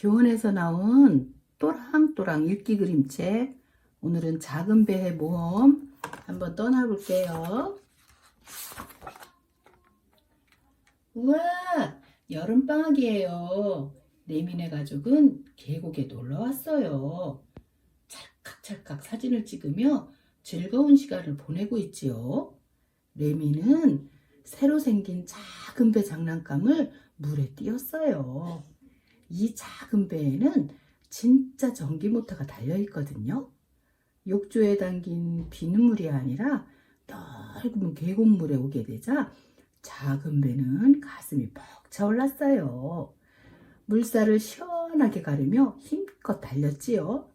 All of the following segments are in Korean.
교원에서 나온 또랑또랑 읽기 그림책. 오늘은 작은 배의 모험 한번 떠나볼게요. 우와, 여름방학이에요. 레미네 가족은 계곡에 놀러 왔어요. 찰칵찰칵 사진을 찍으며 즐거운 시간을 보내고 있지요. 레미는 새로 생긴 작은 배 장난감을 물에 띄웠어요. 이 작은 배에는 진짜 전기 모터가 달려 있거든요. 욕조에 담긴 비눗물이 아니라 넓은 계곡물에 오게 되자 작은 배는 가슴이 벅 차올랐어요. 물살을 시원하게 가르며 힘껏 달렸지요.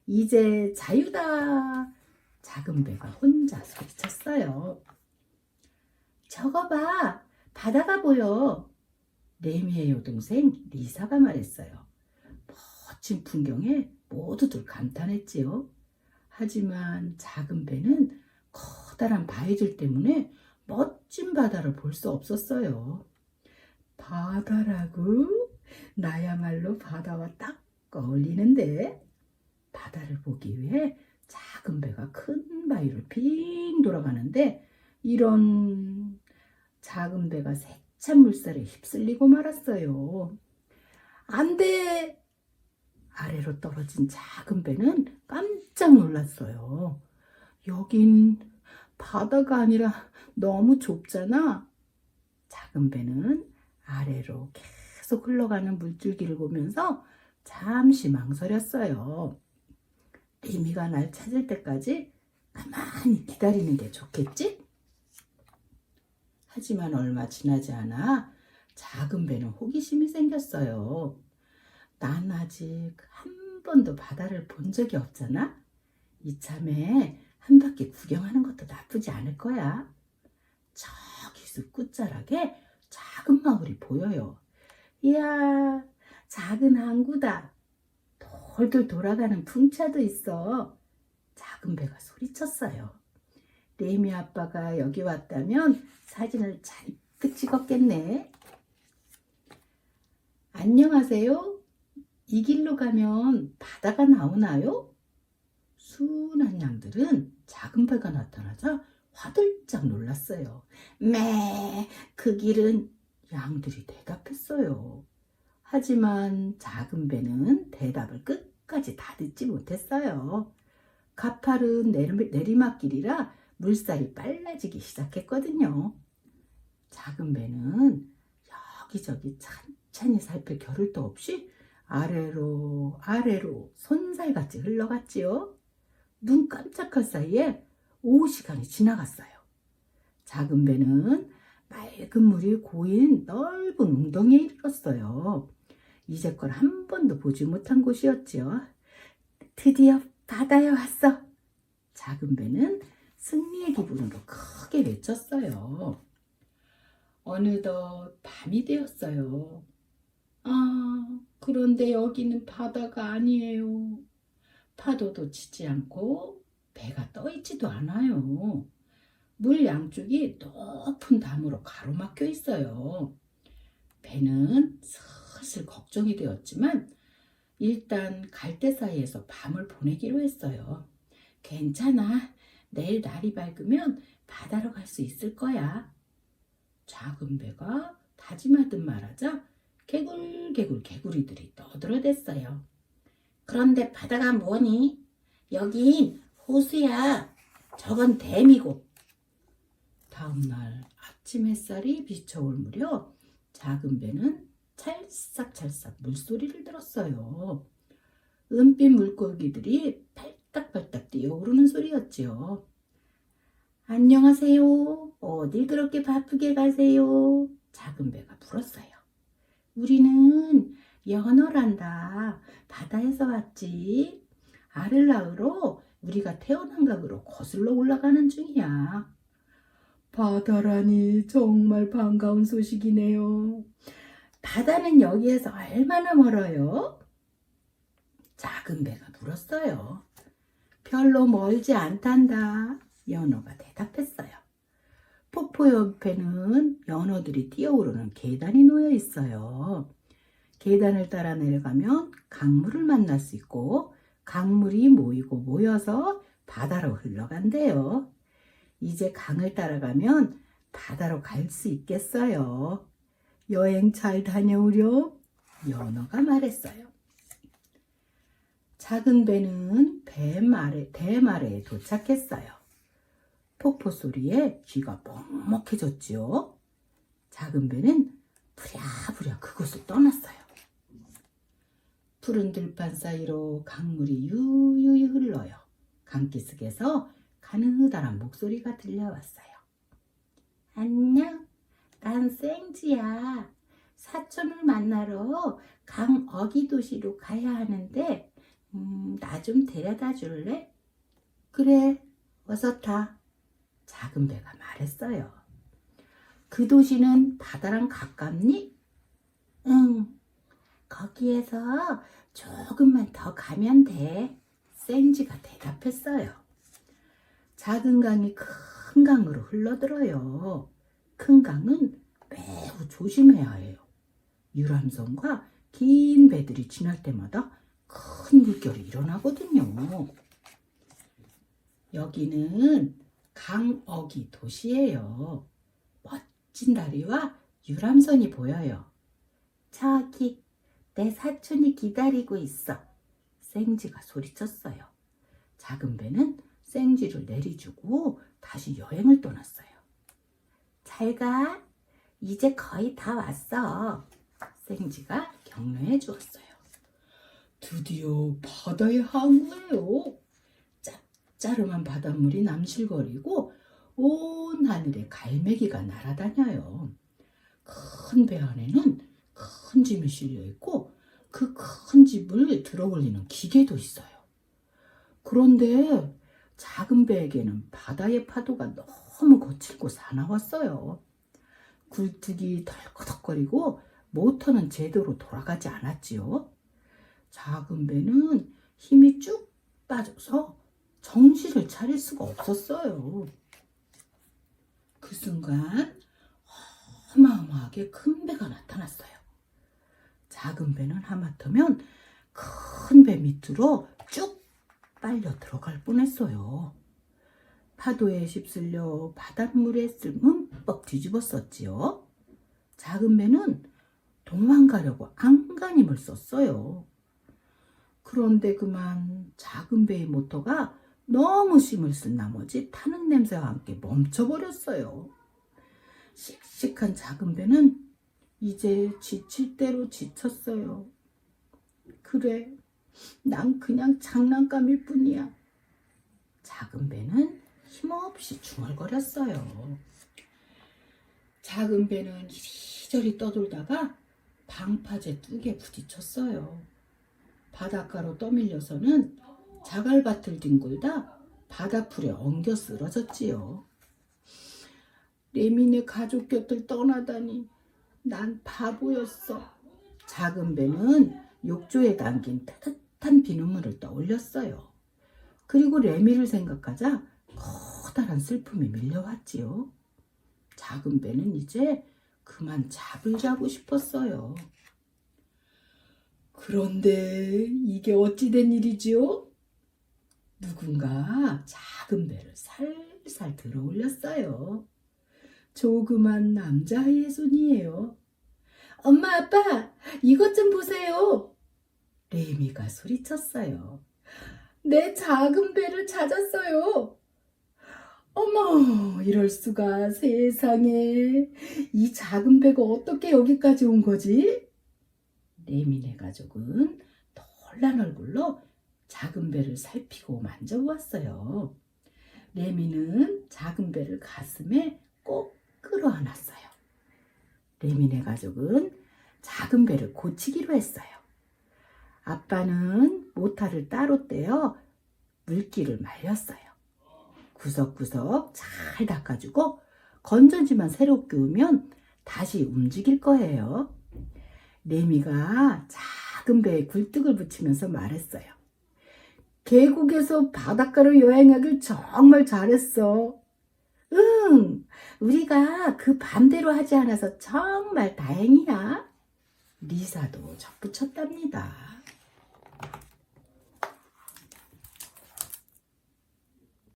이제 자유다! 작은 배가 혼자 소리쳤어요. 저거 봐! 바다가 보여! 레미의 여동생 리사가 말했어요. 멋진 풍경에 모두들 감탄했지요. 하지만 작은 배는 커다란 바위들 때문에 멋진 바다를 볼 수 없었어요. 바다라고? 나야말로 바다와 딱 어울리는데. 바다를 보기 위해 작은 배가 큰 바위를 빙 돌아가는데 이런 작은 배가 세찬 물살에 휩쓸리고 말았어요. 안 돼! 아래로 떨어진 작은 배는 깜짝 놀랐어요. 여긴 바다가 아니라 너무 좁잖아. 작은 배는 아래로 계속 흘러가는 물줄기를 보면서 잠시 망설였어요. 레미가 날 찾을 때까지 가만히 기다리는 게 좋겠지? 하지만 얼마 지나지 않아 작은 배는 호기심이 생겼어요. 난 아직 한 번도 바다를 본 적이 없잖아? 이참에 한 바퀴 구경하는 것도 나쁘지 않을 거야. 저기 숲 끝자락에 작은 마을이 보여요. 이야, 작은 항구다. 돌돌 돌아가는 풍차도 있어. 작은 배가 소리쳤어요. 레미 아빠가 여기 왔다면 사진을 잔뜩 찍었겠네. 안녕하세요. 이 길로 가면 바다가 나오나요? 순한 양들은 작은 배가 나타나자 화들짝 놀랐어요. 매, 그 길은 양들이 대답했어요. 하지만 작은 배는 대답을 끝까지 다 듣지 못했어요. 가파른 내리막길이라 물살이 빨라지기 시작했거든요. 작은 배는 여기저기 찬찬히 살필 겨를도 없이 아래로 손살같이 흘러갔지요. 눈 깜짝할 사이에 오후 시간이 지나갔어요. 작은 배는 맑은 물이 고인 넓은 웅덩이에 이르렀어요. 이제껏 한 번도 보지 못한 곳이었지요. 드디어 바다에 왔어. 작은 배는 승리의 기분으로 크게 외쳤어요. 어느덧 밤이 되었어요. 아, 그런데 여기는 바다가 아니에요. 파도도 치지 않고 배가 떠 있지도 않아요. 물 양쪽이 높은 담으로 가로막혀 있어요. 배는 슬슬 걱정이 되었지만 일단 갈대 사이에서 밤을 보내기로 했어요. 괜찮아. 내일 날이 밝으면 바다로 갈 수 있을 거야. 작은 배가 다짐하듯 말하자 개굴개굴 개구리들이 떠들어댔어요. 그런데 바다가 뭐니? 여긴 호수야. 저건 댐이고. 다음날 아침 햇살이 비춰올 무렵 작은 배는 찰싹찰싹 물소리를 들었어요. 은빛 물고기들이 팔딱팔딱 뛰어오르는 소리였지요. 안녕하세요. 어딜 그렇게 바쁘게 가세요? 작은 배가 물었어요. 우리는 연어란다. 바다에서 왔지. 알을 낳으러 우리가 태어난 각으로 거슬러 올라가는 중이야. 바다라니 정말 반가운 소식이네요. 바다는 여기에서 얼마나 멀어요? 작은 배가 물었어요. 별로 멀지 않단다. 연어가 대답했어요. 폭포 옆에는 연어들이 뛰어오르는 계단이 놓여 있어요. 계단을 따라 내려가면 강물을 만날 수 있고 강물이 모이고 모여서 바다로 흘러간대요. 이제 강을 따라가면 바다로 갈 수 있겠어요. 여행 잘 다녀오렴. 연어가 말했어요. 작은 배는 대마래에 도착했어요. 폭포 소리에 귀가 먹먹해졌지요. 작은 배는 부랴부랴 그곳을 떠났어요. 푸른 들판 사이로 강물이 유유히 흘러요. 강기슭에서 가느다란 목소리가 들려왔어요. 안녕, 난 생지야. 사촌을 만나러 강어기 도시로 가야 하는데 나 좀 데려다 줄래? 그래, 어서 타. 작은 배가 말했어요. 그 도시는 바다랑 가깝니? 응, 거기에서 조금만 더 가면 돼. 생지가 대답했어요. 작은 강이 큰 강으로 흘러들어요. 큰 강은 매우 조심해야 해요. 유람선과 긴 배들이 지날 때마다 큰 물결이 일어나거든요. 여기는 강어기 도시예요. 멋진 다리와 유람선이 보여요. 저기 내 사촌이 기다리고 있어. 생지가 소리쳤어요. 작은 배는 생지를 내리주고 다시 여행을 떠났어요. 잘 가. 이제 거의 다 왔어. 생지가 격려해 주었어요. 드디어 바다에 항구해요. 짭짤한 바닷물이 남실거리고 온 하늘에 갈매기가 날아다녀요. 큰 배 안에는 큰 짐이 실려 있고 그 큰 짐을 들어 올리는 기계도 있어요. 그런데 작은 배에게는 바다의 파도가 너무 거칠고 사나웠어요. 굴뚝이 덜커덕거리고 모터는 제대로 돌아가지 않았지요. 작은 배는 힘이 쭉 빠져서 정신을 차릴 수가 없었어요. 그 순간 어마어마하게 큰 배가 나타났어요. 작은 배는 하마터면 큰 배 밑으로 쭉 빨려 들어갈 뻔했어요. 파도에 휩쓸려 바닷물에 문법 뒤집었었지요. 작은 배는 도망가려고 안간힘을 썼어요. 그런데 그만 작은 배의 모터가 너무 힘을 쓴 나머지 타는 냄새와 함께 멈춰버렸어요. 씩씩한 작은 배는 이제 지칠 대로 지쳤어요. 그래, 난 그냥 장난감일 뿐이야. 작은 배는 힘없이 중얼거렸어요. 작은 배는 이리저리 떠돌다가 방파제 뚝에 부딪혔어요. 바닷가로 떠밀려서는 자갈밭을 뒹굴다 바닷풀에 엉겨 쓰러졌지요. 레미네 가족 곁을 떠나다니 난 바보였어. 작은 배는 욕조에 담긴 따뜻한 비눗물을 떠올렸어요. 그리고 레미를 생각하자 커다란 슬픔이 밀려왔지요. 작은 배는 이제 그만 잠을 자고 싶었어요. 그런데 이게 어찌된 일이지요? 누군가 작은 배를 살살 들어 올렸어요. 조그만 남자아이의 손이에요. 엄마, 아빠, 이것 좀 보세요. 레미가 소리쳤어요. 내 작은 배를 찾았어요. 어머, 이럴 수가. 세상에. 이 작은 배가 어떻게 여기까지 온 거지? 레미네 가족은 놀란 얼굴로 작은 배를 살피고 만져보았어요. 레미는 작은 배를 가슴에 꼭 끌어안았어요. 레미네 가족은 작은 배를 고치기로 했어요. 아빠는 모터를 따로 떼어 물기를 말렸어요. 구석구석 잘 닦아주고 건전지만 새로 끼우면 다시 움직일 거예요. 레미가 작은 배에 굴뚝을 붙이면서 말했어요. 계곡에서 바닷가로 여행하길 정말 잘했어. 응, 우리가 그 반대로 하지 않아서 정말 다행이야. 리사도 접붙였답니다.